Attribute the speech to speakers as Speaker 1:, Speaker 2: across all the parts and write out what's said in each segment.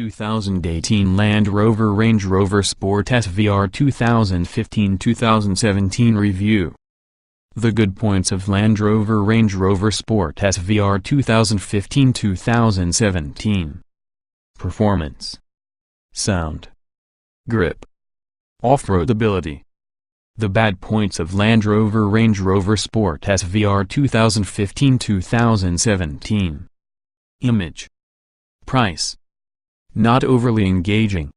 Speaker 1: 2018 Land Rover Range Rover Sport SVR 2015-2017 Review. The good points of Land Rover Range Rover Sport SVR 2015-2017. Performance, sound, grip, off-roadability. The bad points of Land Rover Range Rover Sport SVR 2015-2017. Image, price, not overly engaging.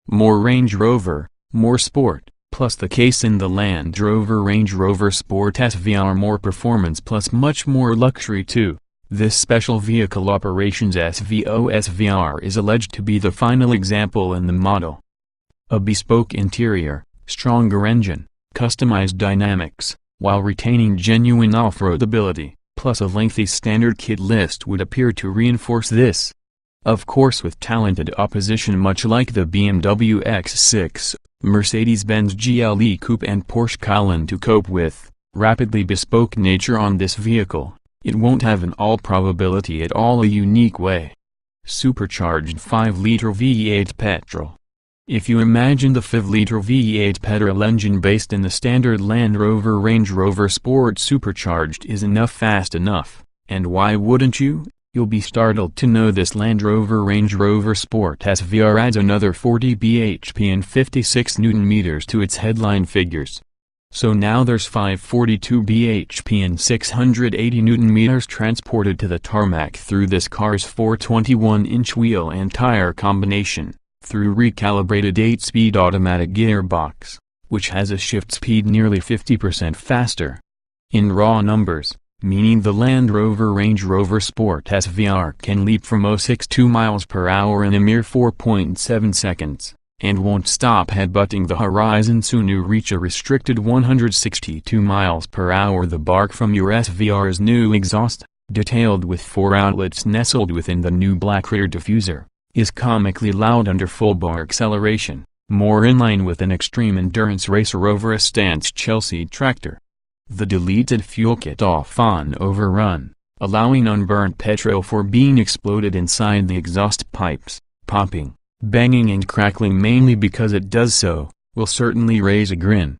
Speaker 1: More Range Rover, more sport, plus the case in the Land Rover Range Rover Sport SVR, more performance plus much more luxury too. This special vehicle operations SVO SVR is alleged to be the final example in the model. A bespoke interior, stronger engine, customized dynamics, while retaining genuine off-roadability, plus a lengthy standard kit list would appear to reinforce this. Of course, with talented opposition much like the BMW X6, Mercedes-Benz GLE Coupe and Porsche Cayenne to cope with, rapidly bespoke nature on this vehicle, it won't have in all probability at all a unique way. Supercharged 5-liter V8 petrol. If you imagine the 5-liter V8 petrol engine based in the standard Land Rover Range Rover Sport Supercharged is enough fast enough, and why wouldn't you? You'll be startled to know this Land Rover Range Rover Sport SVR adds another 40 bhp and 56 Nm to its headline figures. So now there's 542 bhp and 680 Nm transported to the tarmac through this car's 421-inch wheel and tire combination, through recalibrated 8-speed automatic gearbox, which has a shift speed nearly 50% faster. In raw numbers, meaning the Land Rover Range Rover Sport SVR can leap from 0-62 miles per hour in a mere 4.7 seconds, and won't stop headbutting the horizon soon you reach a restricted 162 miles per hour. The bark from your SVR's new exhaust, detailed with 4 outlets nestled within the new black rear diffuser, is comically loud under full bar acceleration, more in line with an extreme endurance racer over a stance Chelsea tractor. The deleted fuel kit off-on overrun, allowing unburnt petrol for being exploded inside the exhaust pipes, popping, banging and crackling mainly because it does so, will certainly raise a grin.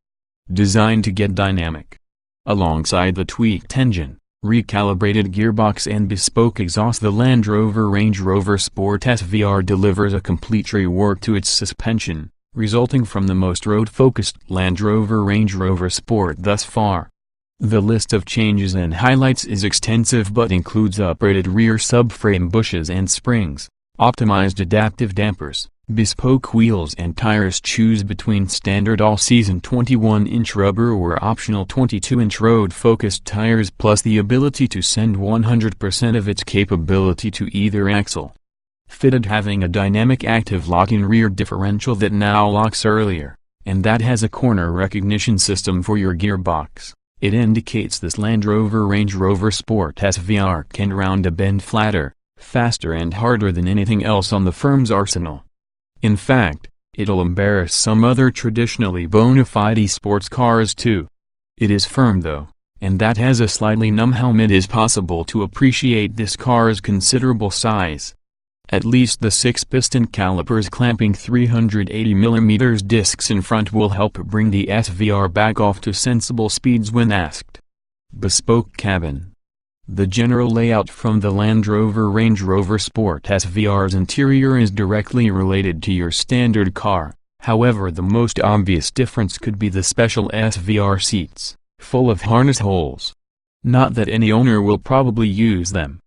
Speaker 1: Designed to get dynamic. Alongside the tweaked engine, recalibrated gearbox and bespoke exhaust, the Land Rover Range Rover Sport SVR delivers a complete rework to its suspension, resulting from the most road-focused Land Rover Range Rover Sport thus far. The list of changes and highlights is extensive but includes upgraded rear subframe bushes and springs, optimized adaptive dampers, bespoke wheels and tires. Choose between standard all-season 21-inch rubber or optional 22-inch road-focused tires, plus the ability to send 100% of its capability to either axle. Fitted having a dynamic active locking rear differential that now locks earlier, and that has a corner recognition system for your gearbox. It indicates this Land Rover Range Rover Sport SVR can round a bend flatter, faster and harder than anything else on the firm's arsenal. In fact, it'll embarrass some other traditionally bona fide sports cars too. It is firm though, and that has a slightly numb helm. It is possible to appreciate this car's considerable size. At least the 6-piston calipers clamping 380mm discs in front will help bring the SVR back off to sensible speeds when asked. Bespoke cabin. The general layout from the Land Rover Range Rover Sport SVR's interior is directly related to your standard car, however the most obvious difference could be the special SVR seats, full of harness holes. Not that any owner will probably use them.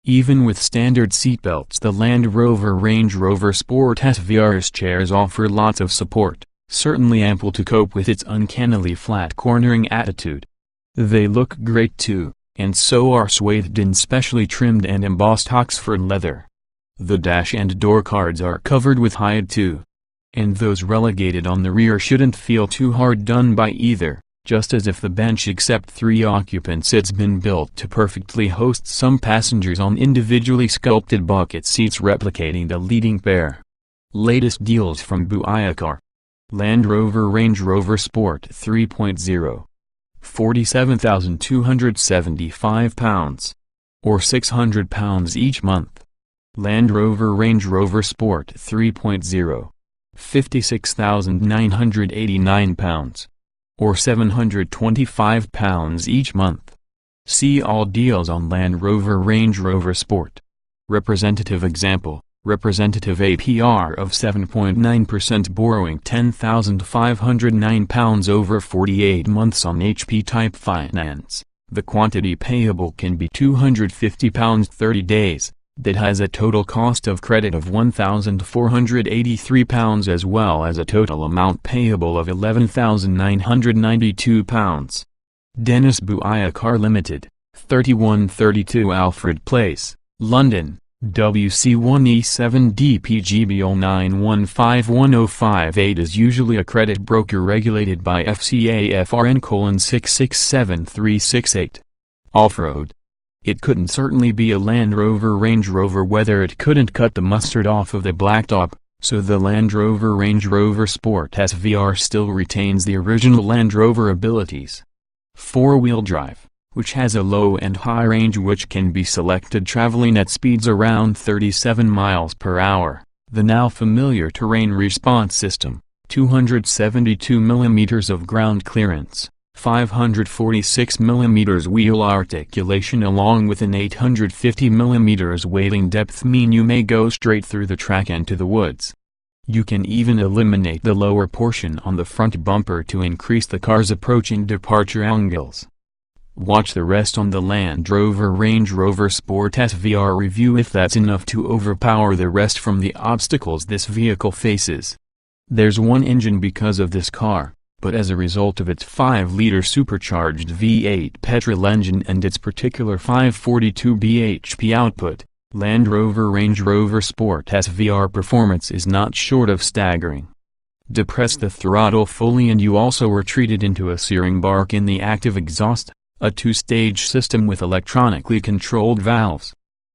Speaker 1: Even with standard seatbelts, the Land Rover Range Rover Sport SVR's chairs offer lots of support, certainly ample to cope with its uncannily flat cornering attitude. They look great too, and so are swathed in specially trimmed and embossed Oxford leather. The dash and door cards are covered with hide too. And those relegated on the rear shouldn't feel too hard done by either. Just as if the bench except 3 occupants it's been built to perfectly host some passengers on individually sculpted bucket seats replicating the leading pair. Latest deals from Buiacar. Land Rover Range Rover Sport 3.0. £47,275, or £600 each month. Land Rover Range Rover Sport 3.0. 56,989 pounds. Or £725 each month. See all deals on Land Rover Range Rover Sport. Representative example, representative APR of 7.9%, borrowing £10,509 over 48 months on HP type finance. The quantity payable can be £250 30 days. That has a total cost of credit of £1,483 as well as a total amount payable of £11,992. Dennis Buaya Car Limited, 3132 Alfred Place, London, WC1E7DPGBL 9151058 is usually a credit broker regulated by FCAFRN:667368. Off-road. It couldn't certainly be a Land Rover Range Rover whether it couldn't cut the mustard off of the blacktop, so the Land Rover Range Rover Sport SVR still retains the original Land Rover abilities. Four-wheel drive, which has a low and high range which can be selected traveling at speeds around 37 miles per hour, the now familiar terrain response system, 272 mm of ground clearance, 546 mm wheel articulation along with an 850 mm wading depth mean you may go straight through the track and to the woods. You can even eliminate the lower portion on the front bumper to increase the car's approach and departure angles. Watch the rest on the Land Rover Range Rover Sport SVR review if that's enough to overpower the rest from the obstacles this vehicle faces. There's one engine because of this car, but as a result of its 5-liter supercharged V8 petrol engine and its particular 542 bhp output, Land Rover Range Rover Sport SVR performance is not short of staggering. Depress the throttle fully and you also retreated into a searing bark in the active exhaust, a 2-stage system with electronically controlled valves.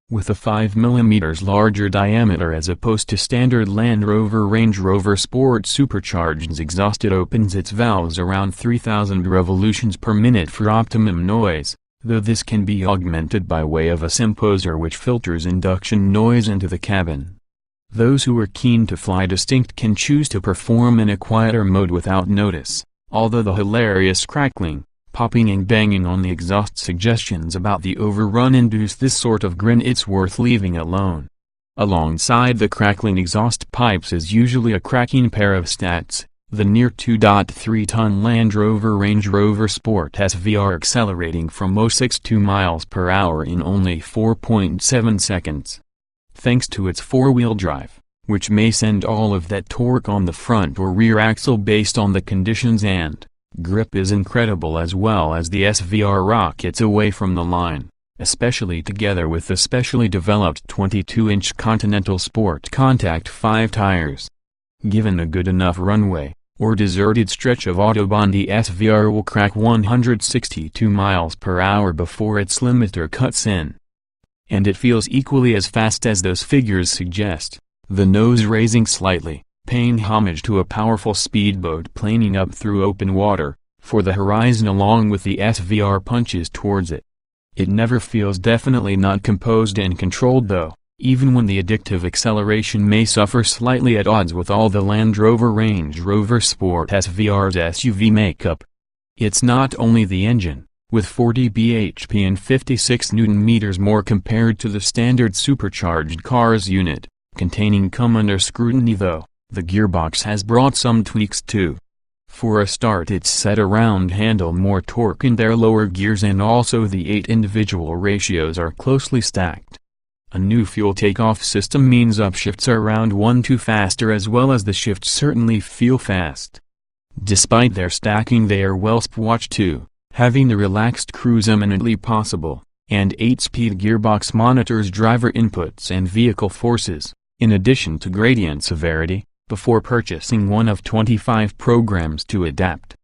Speaker 1: With a 5 mm larger diameter as opposed to standard Land Rover Range Rover Sport supercharged's exhaust, it opens its valves around 3000 revolutions per minute for optimum noise, though this can be augmented by way of a Simposer which filters induction noise into the cabin. Those who are keen to fly distinct can choose to perform in a quieter mode without notice, although the hilarious crackling, popping and banging on the exhaust suggestions about the overrun induce this sort of grin it's worth leaving alone. Alongside the crackling exhaust pipes is usually a cracking pair of stats, the near 2.3-ton Land Rover Range Rover Sport SVR accelerating from 0-62 miles per hour in only 4.7 seconds. Thanks to its four-wheel drive, which may send all of that torque on the front or rear axle based on the conditions, and grip is incredible as well as the SVR rockets away from the line, especially together with the specially developed 22-inch Continental Sport Contact 5 tires. Given a good enough runway, or deserted stretch of Autobahn, the SVR will crack 162 miles per hour before its limiter cuts in. And it feels equally as fast as those figures suggest, the nose raising slightly, paying homage to a powerful speedboat planing up through open water, for the horizon along with the SVR punches towards it. It never feels definitely not composed and controlled though, even when the addictive acceleration may suffer slightly at odds with all the Land Rover Range Rover Sport SVR's SUV makeup. It's not only the engine, with 40 bhp and 56 Nm more compared to the standard supercharged car's unit, containing come under scrutiny though. The gearbox has brought some tweaks too. For a start, it's set around handle more torque in their lower gears, and also the 8 individual ratios are closely stacked. A new fuel takeoff system means upshifts are around 1-2 faster, as well as the shifts certainly feel fast. Despite their stacking, they are well watched too, having the relaxed cruise eminently possible, and 8-speed gearbox monitors driver inputs and vehicle forces, in addition to gradient severity, before purchasing one of 25 programs to adapt.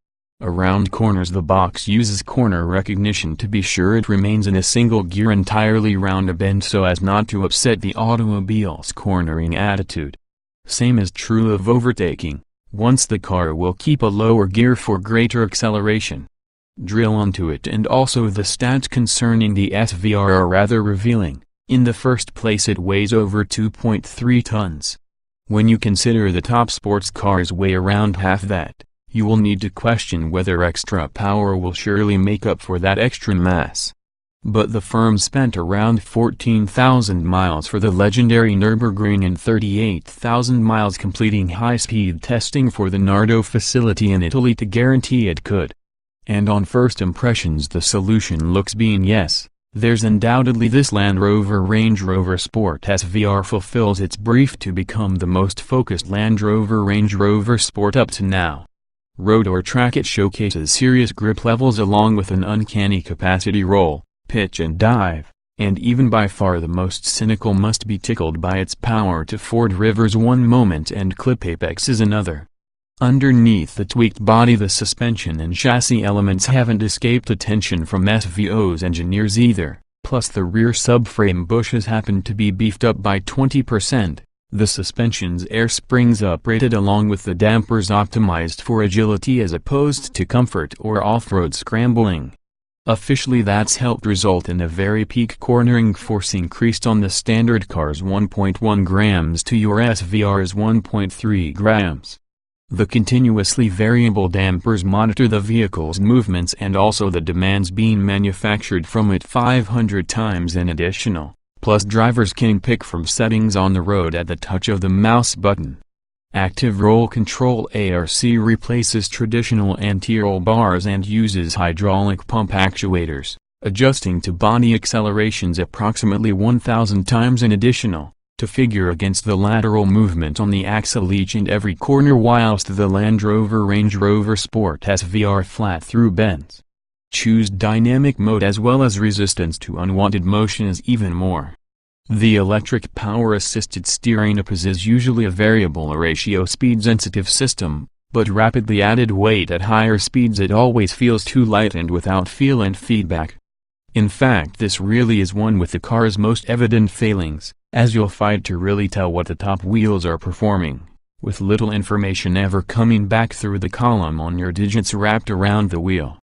Speaker 1: Around corners, the box uses corner recognition to be sure it remains in a single gear entirely round a bend so as not to upset the automobile's cornering attitude. Same is true of overtaking, once the car will keep a lower gear for greater acceleration. Drill onto it, and also the stats concerning the SVR are rather revealing. In the first place, it weighs over 2.3 tons. When you consider the top sports cars weigh around half that, you will need to question whether extra power will surely make up for that extra mass. But the firm spent around 14,000 miles for the legendary Nürburgring and 38,000 miles completing high-speed testing for the Nardo facility in Italy to guarantee it could. And on first impressions, the solution looks being yes. There's undoubtedly this Land Rover Range Rover Sport SVR fulfills its brief to become the most focused Land Rover Range Rover Sport up to now. Road or track, it showcases serious grip levels along with an uncanny capacity roll, pitch and dive, and even by far the most cynical must be tickled by its power to ford rivers one moment and clip apexes another. Underneath the tweaked body, the suspension and chassis elements haven't escaped attention from SVO's engineers either, plus the rear subframe bushes happen to be beefed up by 20%, the suspension's air springs uprated along with the dampers optimized for agility as opposed to comfort or off-road scrambling. Officially, that's helped result in a very peak cornering force increased on the standard car's 1.1 grams to your SVR's 1.3 grams. The continuously variable dampers monitor the vehicle's movements and also the demands being manufactured from it 500 times in additional, plus drivers can pick from settings on the road at the touch of the mouse button. Active roll control ARC replaces traditional anti-roll bars and uses hydraulic pump actuators, adjusting to body accelerations approximately 1,000 times in additional, to figure against the lateral movement on the axle each and every corner, whilst the Land Rover Range Rover Sport SVR flat through bends. Choose dynamic mode as well as resistance to unwanted motion is even more. The electric power-assisted steering is usually a variable ratio speed-sensitive system, but rapidly added weight at higher speeds it always feels too light and without feel and feedback. In fact, this really is one with the car's most evident failings, as you'll find to really tell what the top wheels are performing, with little information ever coming back through the column on your digits wrapped around the wheel.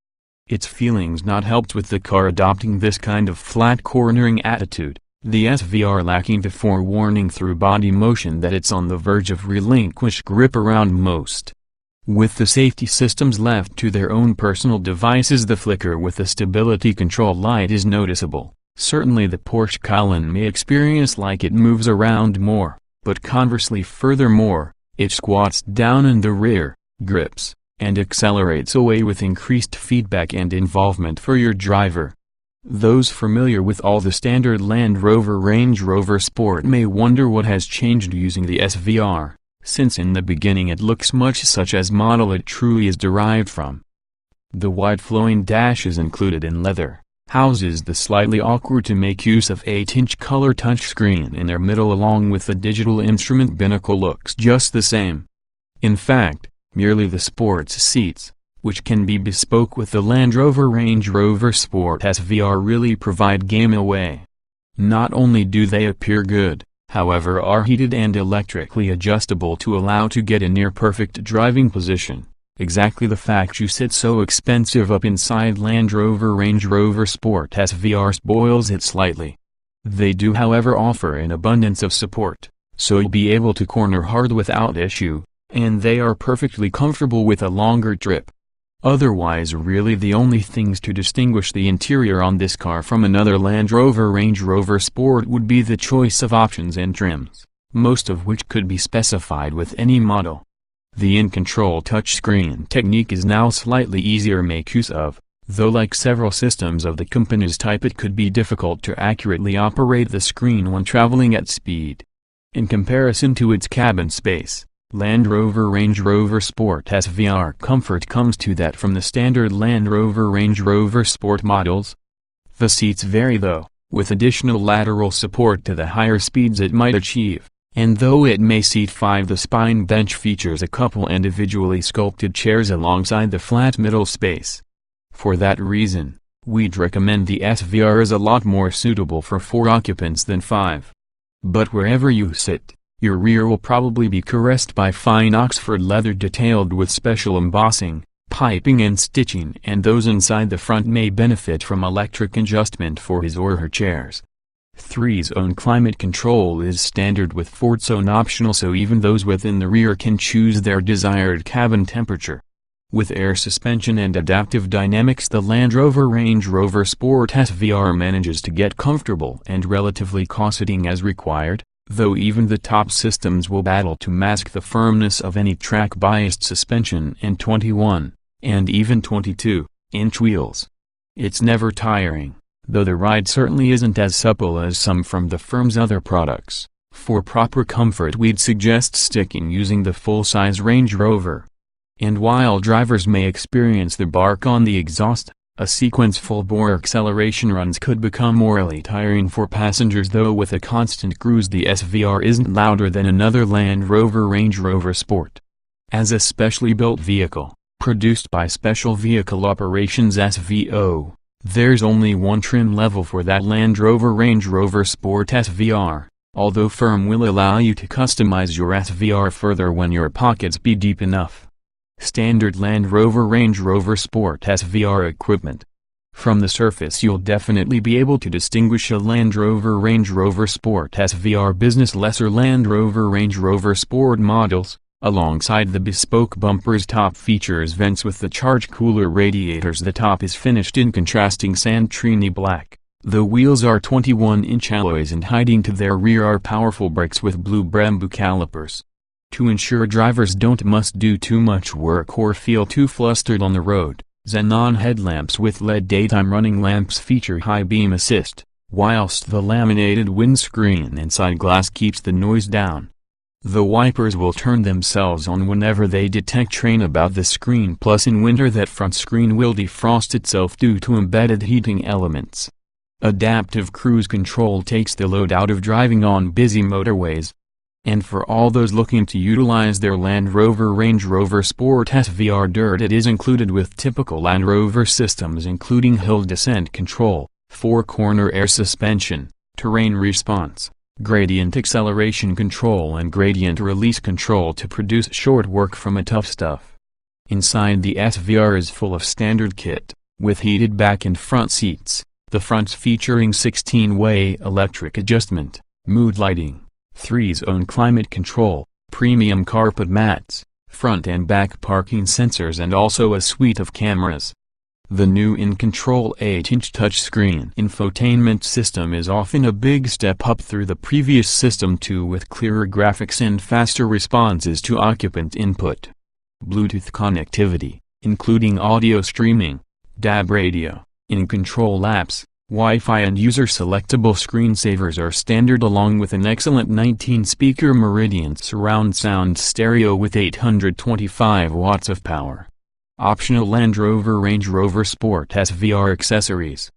Speaker 1: Its feelings not helped with the car adopting this kind of flat cornering attitude, the SVR lacking the forewarning through body motion that it's on the verge of relinquish grip around most. With the safety systems left to their own personal devices, the flicker with the stability control light is noticeable. Certainly the Porsche Cayenne may experience like it moves around more, but conversely furthermore, it squats down in the rear, grips, and accelerates away with increased feedback and involvement for your driver. Those familiar with all the standard Land Rover Range Rover Sport may wonder what has changed using the SVR, since in the beginning it looks much such as model it truly is derived from. The wide flowing dash is included in leather, houses the slightly awkward to make use of 8-inch color touchscreen in their middle along with the digital instrument binnacle looks just the same. In fact, merely the sports seats, which can be bespoke with the Land Rover Range Rover Sport SVR, really provide game away. Not only do they appear good, however, are heated and electrically adjustable to allow to get a near perfect driving position. Exactly the fact you sit so expensive up inside Land Rover Range Rover Sport SVR spoils it slightly. They do however offer an abundance of support, so you'll be able to corner hard without issue, and they are perfectly comfortable with a longer trip. Otherwise, really the only things to distinguish the interior on this car from another Land Rover Range Rover Sport would be the choice of options and trims, most of which could be specified with any model. The in-control touchscreen technique is now slightly easier make use of, though like several systems of the company's type it could be difficult to accurately operate the screen when traveling at speed. In comparison to its cabin space, Land Rover Range Rover Sport SVR comfort comes to that from the standard Land Rover Range Rover Sport models. The seats vary though, with additional lateral support to the higher speeds it might achieve, and though it may seat 5, the spine bench features a couple individually sculpted chairs alongside the flat middle space. For that reason, we'd recommend the SVR is a lot more suitable for 4 occupants than 5. But wherever you sit, your rear will probably be caressed by fine Oxford leather detailed with special embossing, piping and stitching, and those inside the front may benefit from electric adjustment for his or her chairs. 3-zone climate control is standard with 4-zone optional, so even those within the rear can choose their desired cabin temperature. With air suspension and adaptive dynamics, the Land Rover Range Rover Sport SVR manages to get comfortable and relatively cost-cutting as required, though even the top systems will battle to mask the firmness of any track-biased suspension and 21, and even 22-inch wheels. It's never tiring, though the ride certainly isn't as supple as some from the firm's other products. For proper comfort, we'd suggest sticking using the full-size Range Rover. And while drivers may experience the bark on the exhaust, a sequence full-bore acceleration runs could become morally tiring for passengers, though with a constant cruise the SVR isn't louder than another Land Rover Range Rover Sport. As a specially built vehicle, produced by Special Vehicle Operations SVO, there's only one trim level for that Land Rover Range Rover Sport SVR, although firm will allow you to customize your SVR further when your pockets be deep enough. Standard Land Rover Range Rover Sport SVR equipment. From the surface you'll definitely be able to distinguish a Land Rover Range Rover Sport SVR Business lesser Land Rover Range Rover Sport models. Alongside the bespoke bumpers, top features vents with the charge cooler radiators. The top is finished in contrasting sandtrini black. The wheels are 21-inch alloys, and hiding to their rear are powerful brakes with blue Brembo calipers. To ensure drivers must do too much work or feel too flustered on the road, xenon headlamps with LED daytime running lamps feature high beam assist, whilst the laminated windscreen and side glass keeps the noise down. The wipers will turn themselves on whenever they detect rain about the screen, plus in winter that front screen will defrost itself due to embedded heating elements. Adaptive cruise control takes the load out of driving on busy motorways. And for all those looking to utilize their Land Rover Range Rover Sport SVR dirt, it is included with typical Land Rover systems, including hill descent control, 4-corner air suspension, terrain response, gradient acceleration control and gradient release control to produce short work from a tough stuff. Inside, the SVR is full of standard kit, with heated back and front seats, the fronts featuring 16-way electric adjustment, mood lighting, 3-zone climate control, premium carpet mats, front and back parking sensors, and also a suite of cameras. The new in-control 8-inch touchscreen infotainment system is often a big step up through the previous system too, with clearer graphics and faster responses to occupant input. Bluetooth connectivity, including audio streaming, DAB radio, in-control apps, Wi-Fi and user-selectable screensavers are standard, along with an excellent 19-speaker Meridian surround sound stereo with 825 watts of power. Optional Land Rover Range Rover Sport SVR accessories.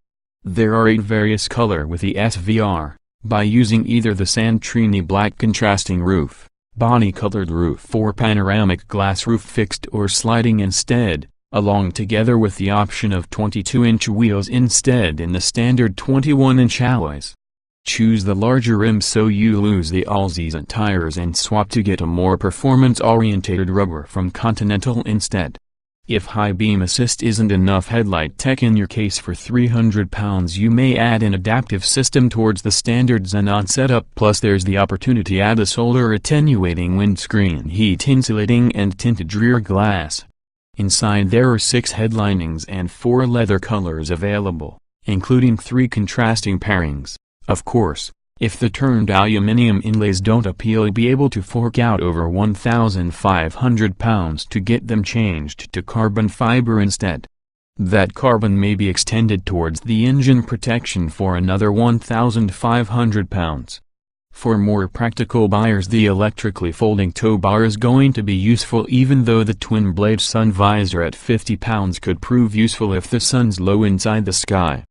Speaker 1: There are 8 various color with the SVR, by using either the sandtrini black contrasting roof, body-colored roof, or panoramic glass roof fixed or sliding instead, along together with the option of 22-inch wheels instead in the standard 21-inch alloys. Choose the larger rims so you lose the all-season tires and swap to get a more performance-oriented rubber from Continental instead. If high beam assist isn't enough headlight tech in your case for £300, you may add an adaptive system towards the standard xenon setup, plus there's the opportunity to add a solar attenuating windscreen, heat insulating and tinted rear glass. Inside there are 6 headlinings and 4 leather colors available, including 3 contrasting pairings. Of course, if the turned aluminum inlays don't appeal, you'll be able to fork out over £1,500 to get them changed to carbon fiber instead. That carbon may be extended towards the engine protection for another £1,500. For more practical buyers, the electrically folding tow bar is going to be useful, even though the twin-blade sun visor at £50 could prove useful if the sun's low inside the sky.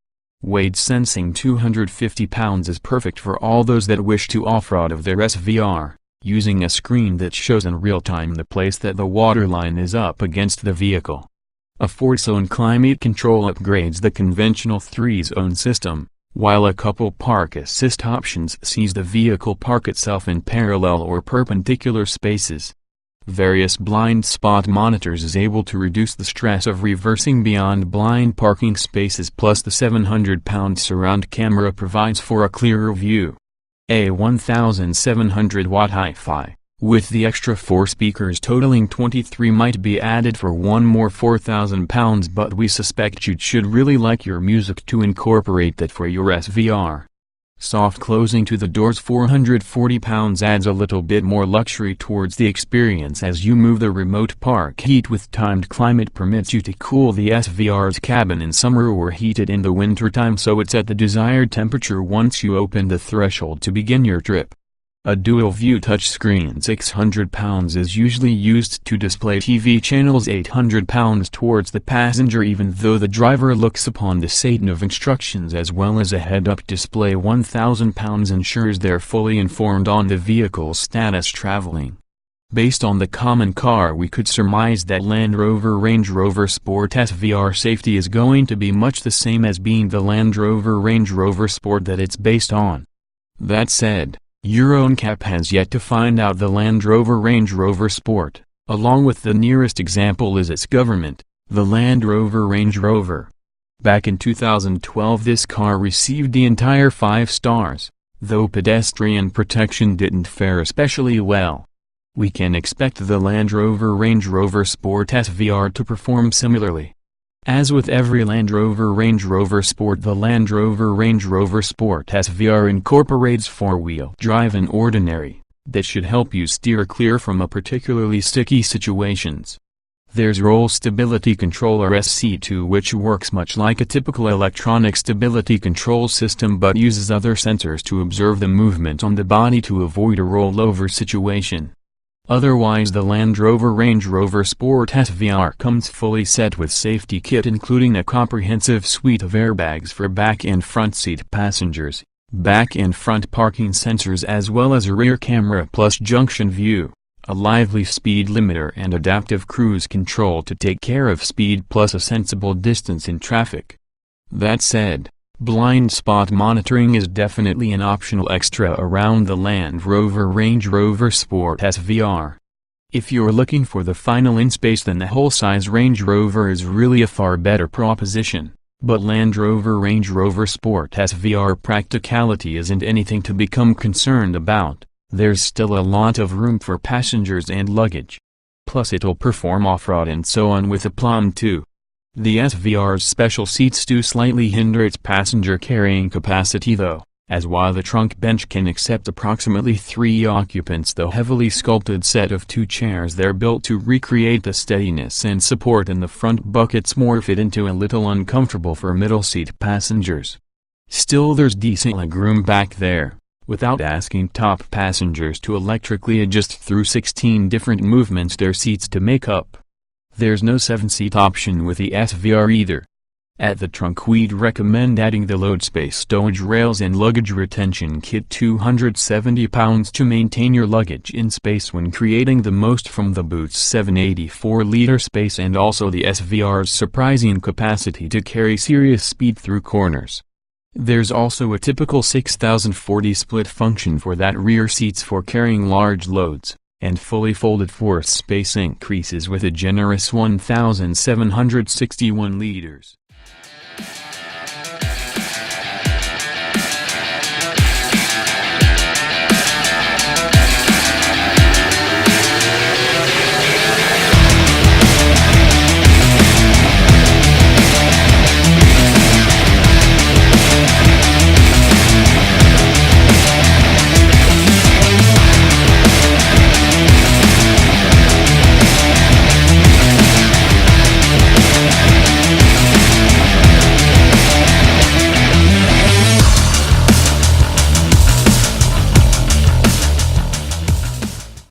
Speaker 1: Weight sensing £250 is perfect for all those that wish to off-road of their SVR, using a screen that shows in real time the place that the waterline is up against the vehicle. A 4-zone climate control upgrades the conventional 3-zone system, while a couple park assist options sees the vehicle park itself in parallel or perpendicular spaces. Various blind spot monitors is able to reduce the stress of reversing beyond blind parking spaces, plus the 700-pound surround camera provides for a clearer view. A 1700-watt hi-fi, with the extra 4 speakers totaling 23 might be added for one more 4,000 pounds, but we suspect you should really like your music to incorporate that for your SVR. Soft closing to the doors 440 pounds adds a little bit more luxury towards the experience as you move. The remote park heat with timed climate permits you to cool the SVR's cabin in summer or heat it in the wintertime so it's at the desired temperature once you open the threshold to begin your trip. A dual-view touchscreen 600 pounds is usually used to display TV channels 800 pounds towards the passenger, even though the driver looks upon the set of instructions as well as a head-up display 1,000 pounds ensures they're fully informed on the vehicle's status traveling. Based on the common car, we could surmise that Land Rover Range Rover Sport SVR safety is going to be much the same as being the Land Rover Range Rover Sport that it's based on. That said, Euroncap has yet to find out the Land Rover Range Rover Sport, along with the nearest example is its government, the Land Rover Range Rover. Back in 2012 this car received the entire 5 stars, though pedestrian protection didn't fare especially well. We can expect the Land Rover Range Rover Sport SVR to perform similarly. As with every Land Rover Range Rover Sport, the Land Rover Range Rover Sport SVR incorporates 4-wheel drive in ordinary, that should help you steer clear from a particularly sticky situations. There's Roll Stability Controller SC2, which works much like a typical electronic stability control system but uses other sensors to observe the movement on the body to avoid a rollover situation. Otherwise the Land Rover Range Rover Sport SVR comes fully set with safety kit including a comprehensive suite of airbags for back and front seat passengers, back and front parking sensors as well as a rear camera plus junction view, a lively speed limiter and adaptive cruise control to take care of speed plus a sensible distance in traffic. That said, blind spot monitoring is definitely an optional extra around the Land Rover Range Rover Sport SVR. If you're looking for the final in space, then the whole-size Range Rover is really a far better proposition, but Land Rover Range Rover Sport SVR practicality isn't anything to become concerned about. There's still a lot of room for passengers and luggage. Plus it'll perform off-road and so on with aplomb too. The SVR's special seats do slightly hinder its passenger carrying capacity though, as while the trunk bench can accept approximately 3 occupants, the heavily sculpted set of 2 chairs they're built to recreate the steadiness and support in the front buckets more fit into a little uncomfortable for middle seat passengers. Still there's decent legroom back there, without asking top passengers to electrically adjust through 16 different movements their seats to make up. There's no 7-seat option with the SVR either. At the trunk we'd recommend adding the load space stowage rails and luggage retention kit 270 pounds to maintain your luggage in space when creating the most from the boot's 784-liter space and also the SVR's surprising capacity to carry serious speed through corners. There's also a typical 6040 split function for that rear seats for carrying large loads, and fully folded force space increases with a generous 1,761 liters.